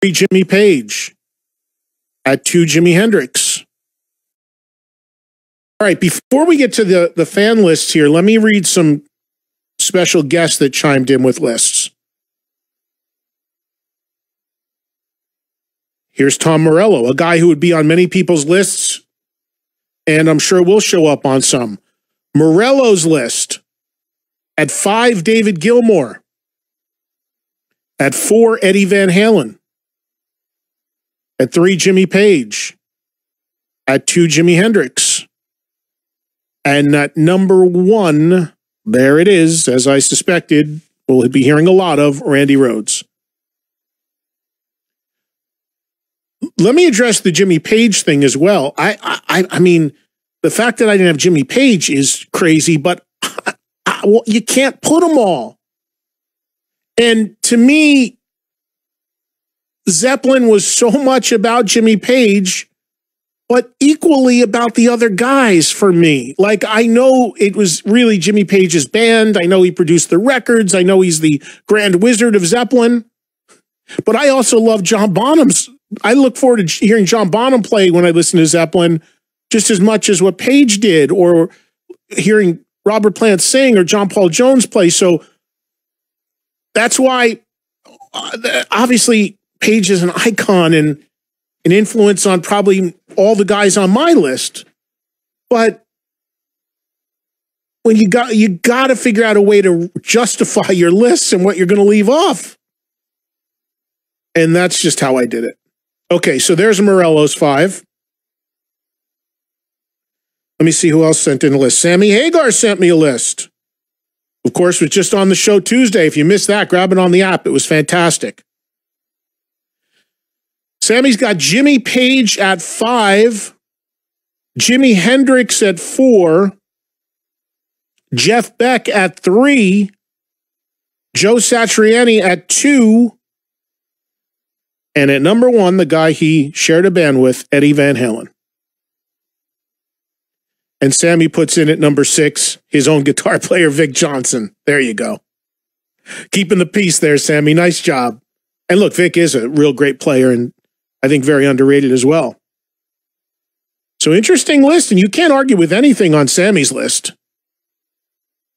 3, Jimmy Page. At 2, Jimi Hendrix. All right, before we get to the fan lists here, let me read some special guests that chimed in with lists. Here's Tom Morello, a guy who would be on many people's lists, and I'm sure will show up on some. Morello's list. At 5, David Gilmour. At 4, Eddie Van Halen. At 3, Jimmy Page. At 2, Jimi Hendrix. And at number 1, there it is, as I suspected, we'll be hearing a lot of, Randy Rhoads. Let me address the Jimmy Page thing as well. I mean, the fact that I didn't have Jimmy Page is crazy, but well, you can't put them all. And to me, Zeppelin was so much about Jimmy Page, but equally about the other guys for me. Like, I know it was really Jimmy Page's band. I know he produced the records. I know he's the grand wizard of Zeppelin. But I also love John Bonham's. I look forward to hearing John Bonham play when I listen to Zeppelin just as much as what Page did, or hearing Robert Plant sing or John Paul Jones play. So that's why, obviously, Page is an icon and an influence on probably all the guys on my list. But when you got to figure out a way to justify your lists and what you're going to leave off. And that's just how I did it. Okay, so there's Morello's 5. Let me see who else sent in a list. Sammy Hagar sent me a list. Of course, it was just on the show Tuesday. If you missed that, grab it on the app. It was fantastic. Sammy's got Jimmy Page at 5, Jimi Hendrix at 4, Jeff Beck at 3, Joe Satriani at 2, and at number 1, the guy he shared a band with, Eddie Van Halen. And Sammy puts in at number 6, his own guitar player, Vic Johnson. There you go. Keeping the peace there, Sammy. Nice job. And look, Vic is a real great player and I think very underrated as well. So interesting list, and you can't argue with anything on Sammy's list.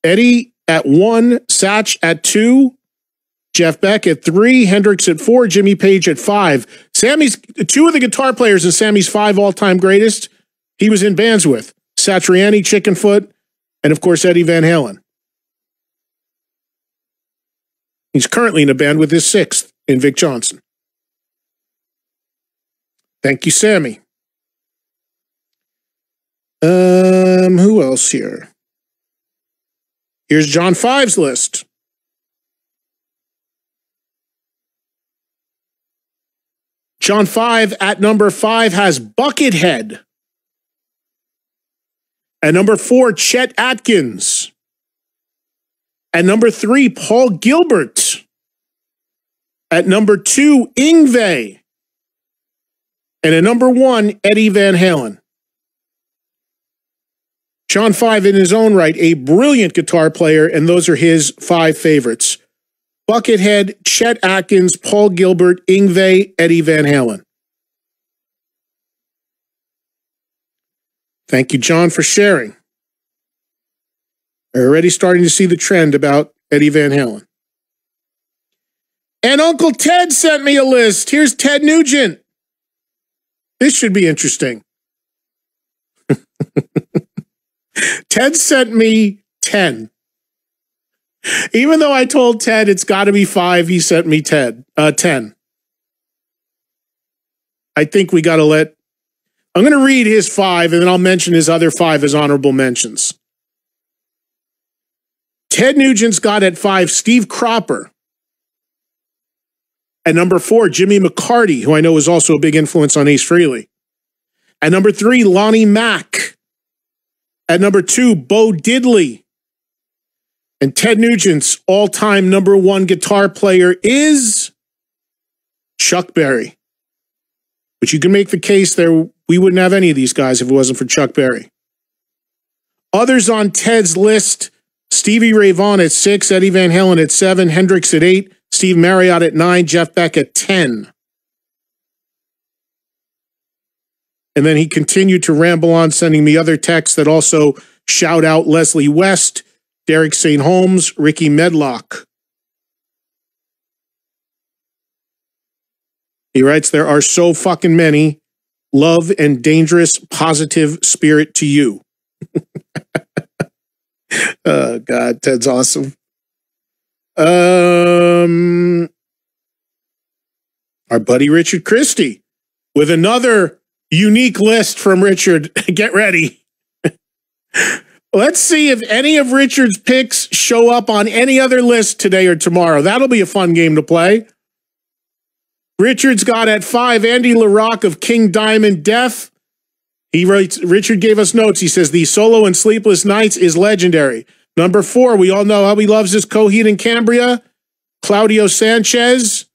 Eddie at 1, Satch at 2, Jeff Beck at 3, Hendrix at 4, Jimmy Page at 5. Sammy's 2 of the guitar players in Sammy's 5 all-time greatest, he was in bands with. Satriani, Chickenfoot, and of course Eddie Van Halen. He's currently in a band with his 6th in Vic Johnson. Thank you, Sammy. Who else here? Here's John 5's list. John 5 at number 5 has Buckethead. At number 4, Chet Atkins. At number 3, Paul Gilbert. At number 2, Yngwie. And at number 1, Eddie Van Halen. John 5, in his own right, a brilliant guitar player, and those are his 5 favorites. Buckethead, Chet Atkins, Paul Gilbert, Yngwie, Eddie Van Halen. Thank you, John, for sharing. We're already starting to see the trend about Eddie Van Halen. And Uncle Ted sent me a list. Here's Ted Nugent. This should be interesting. Ted sent me 10. Even though I told Ted it's got to be 5, he sent me 10. I think we got to let... I'm going to read his 5, and then I'll mention his other 5 as honorable mentions. Ted Nugent's got at 5, Steve Cropper. At number 4, Jimmy McCarty, who I know is also a big influence on Ace Frehley. At number 3, Lonnie Mack. At number 2, Bo Diddley. And Ted Nugent's all-time number 1 guitar player is Chuck Berry. But you can make the case there, we wouldn't have any of these guys if it wasn't for Chuck Berry. Others on Ted's list, Stevie Ray Vaughan at 6, Eddie Van Halen at 7, Hendrix at 8, Steve Marriott at 9, Jeff Beck at 10. And then he continued to ramble on, sending me other texts that also shout out Leslie West, Derek St. Holmes, Ricky Medlock. He writes, there are so fucking many. Love and dangerous positive spirit to you. Oh, God, Ted's awesome. Our buddy Richard Christie with another unique list from Richard. Get ready. Let's see if any of Richard's picks show up on any other list today or tomorrow. That'll be a fun game to play. Richard's got at 5 Andy LaRocque of King Diamond Death. He writes, Richard gave us notes. He says the solo in Sleepless Nights is legendary. Number 4, we all know how he loves his Coheed and Cambria. Claudio Sanchez.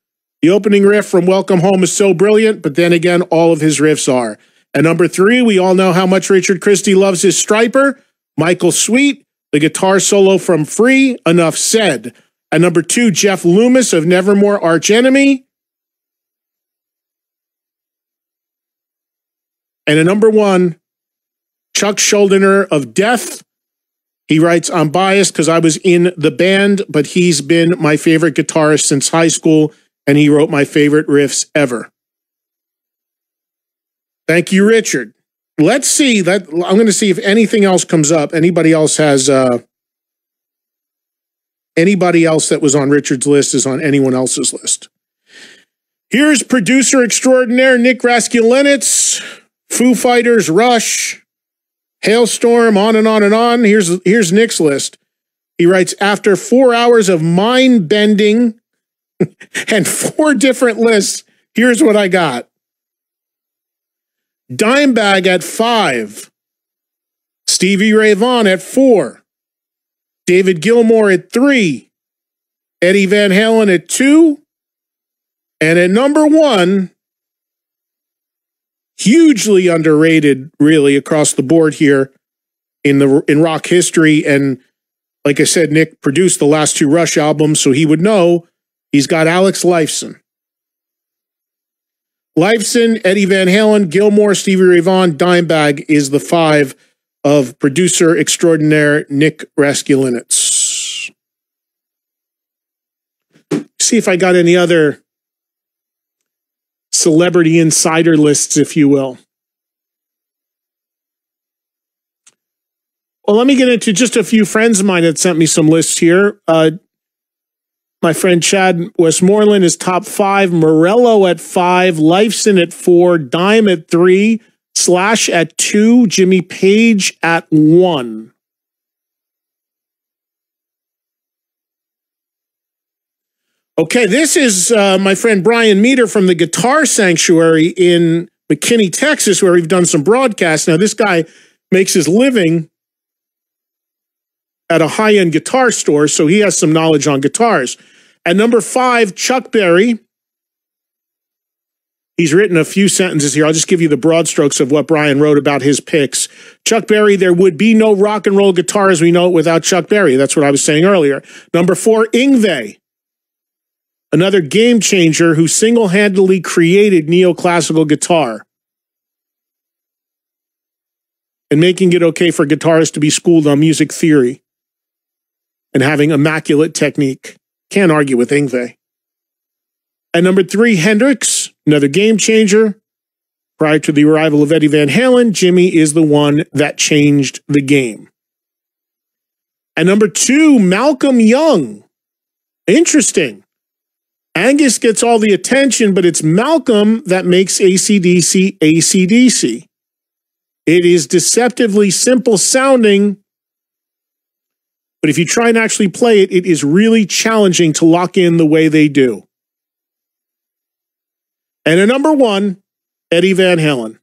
The opening riff from Welcome Home is so brilliant, but then again, all of his riffs are. And number 3, we all know how much Richard Christie loves his Striper. Michael Sweet, the guitar solo from Free, Enough Said. And number 2, Jeff Loomis of Nevermore Arch Enemy. And at number 1, Chuck Schuldiner of Death. He writes, I'm biased because I was in the band, but he's been my favorite guitarist since high school, and he wrote my favorite riffs ever. Thank you, Richard. Let's see. I'm going to see if anything else comes up. Anybody else has... anybody else that was on Richard's list is on anyone else's list. Here's producer extraordinaire Nick Raskulinecz. Foo Fighters, Rush, Hailstorm, on and on and on. Here's Nick's list. He writes, after 4 hours of mind bending and 4 different lists, here's what I got. Dimebag at 5. Stevie Ray Vaughan at 4. David Gilmour at 3. Eddie Van Halen at 2. And at number 1, hugely underrated, really, across the board here in rock history. And like I said, Nick produced the last 2 Rush albums, so he would know. He's got Alex Lifeson. Lifeson, Eddie Van Halen, Gilmour, Stevie Ray Vaughan, Dimebag is the 5 of producer extraordinaire Nick Raskulinecz. See if I got any other celebrity insider lists, if you will. Well, let me get into just a few friends of mine that sent me some lists here. My friend Chad Westmoreland is top 5, Morello at 5, Lifeson at 4, Dime at 3, Slash at 2, Jimmy Page at 1. Okay, this is my friend Brian Meter from the Guitar Sanctuary in McKinney, Texas, where we've done some broadcasts. Now, this guy makes his living at a high-end guitar store, so he has some knowledge on guitars. At number 5, Chuck Berry. He's written a few sentences here. I'll just give you the broad strokes of what Brian wrote about his picks. Chuck Berry, there would be no rock and roll guitar as we know it without Chuck Berry. That's what I was saying earlier. Number 4, Yngwie. Another game changer who single-handedly created neoclassical guitar and making it okay for guitarists to be schooled on music theory and having immaculate technique. Can't argue with Yngwie. At number 3, Hendrix, another game changer. Prior to the arrival of Eddie Van Halen, Jimmy is the one that changed the game. At number 2, Malcolm Young. Interesting. Angus gets all the attention, but it's Malcolm that makes AC/DC AC/DC. It is deceptively simple sounding, but if you try and actually play it, it is really challenging to lock in the way they do. And at number 1, Eddie Van Halen.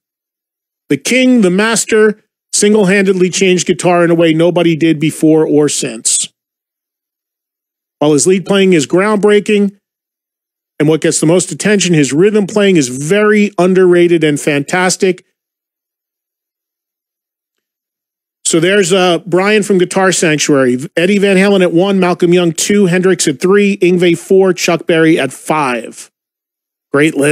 The king, the master, single-handedly changed guitar in a way nobody did before or since. While his lead playing is groundbreaking, and what gets the most attention, his rhythm playing is very underrated and fantastic. So there's Brian from Guitar Sanctuary. Eddie Van Halen at 1, Malcolm Young 2, Hendrix at 3, Yngwie 4, Chuck Berry at 5. Great list.